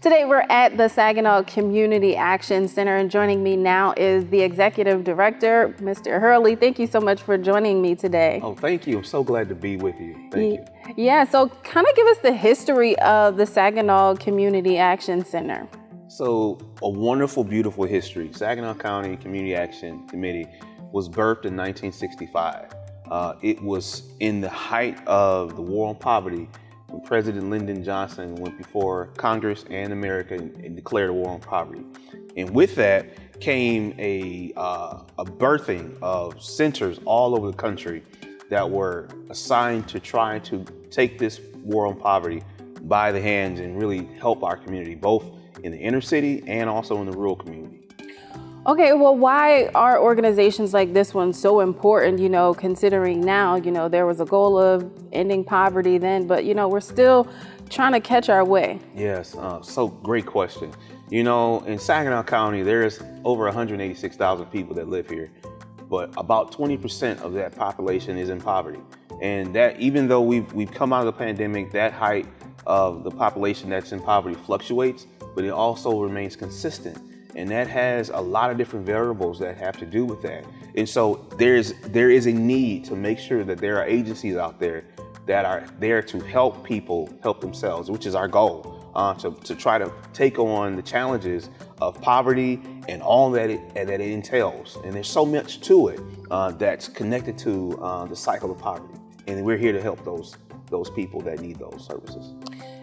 Today we're at the Saginaw Community Action Center, and joining me now is the Executive Director, Mr. Hurley. Thank you so much for joining me today. Oh, thank you. I'm so glad to be with you. Thank you. Yeah, so kind of give us the history of the Saginaw Community Action Center. So a wonderful, beautiful history. Saginaw County Community Action Committee was birthed in 1965. It was in the height of the war on poverty when President Lyndon Johnson went before Congress and America and declared a war on poverty. And with that came a birthing of centers all over the country that were assigned to try to take this war on poverty by the hands and really help our community, both in the inner city and also in the rural community. Okay, well, why are organizations like this one so important, considering now, there was a goal of ending poverty then, but, we're still trying to catch our way? Yes, so great question. In Saginaw County, there's over 186,000 people that live here, but about 20% of that population is in poverty. And that, even though we've come out of the pandemic, that height of the population that's in poverty fluctuates, but it also remains consistent. And that has a lot of different variables that have to do with that. And so there is a need to make sure that there are agencies out there that are there to help people help themselves, which is our goal, to try to take on the challenges of poverty and all that it entails. And there's so much to it that's connected to the cycle of poverty. And we're here to help those people that need those services.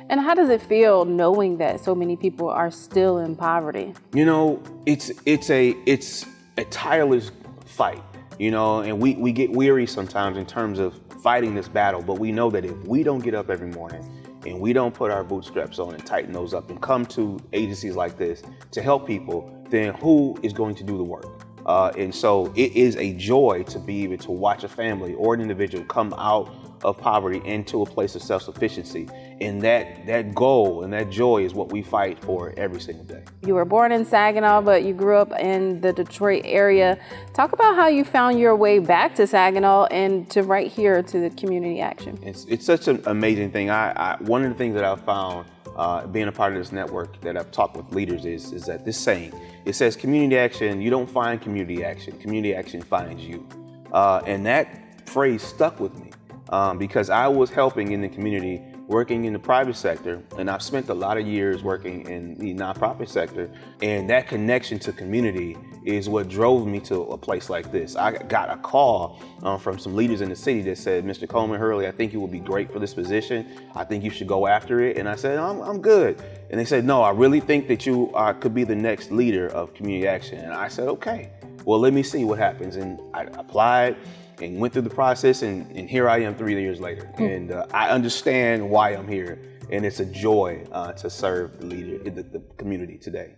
And how does it feel knowing that so many people are still in poverty? It's a tireless fight, and we get weary sometimes in terms of fighting this battle, but we know that if we don't get up every morning and we don't put our bootstraps on and tighten those up and come to agencies like this to help people, then who is going to do the work? And so it is a joy to be able to watch a family or an individual come out of poverty into a place of self-sufficiency. And that goal and that joy is what we fight for every single day. You were born in Saginaw, but you grew up in the Detroit area. Talk about how you found your way back to Saginaw and to right here to the community action. It's such an amazing thing. One of the things that I've found being a part of this network that I've talked with leaders is that this saying, it says community action, you don't find community action finds you. And that phrase stuck with me because I was helping in the community, working in the private sector, and I've spent a lot of years working in the nonprofit sector, and that connection to community is what drove me to a place like this. I got a call from some leaders in the city that said, Mr. Coleman Hurley, I think you will be great for this position. I think you should go after it. And I said, I'm good. And they said, no, I really think that you could be the next leader of community action. And I said, okay, well, let me see what happens. And I applied and went through the process, and here I am 3 years later. And I understand why I'm here, and it's a joy to serve the community today.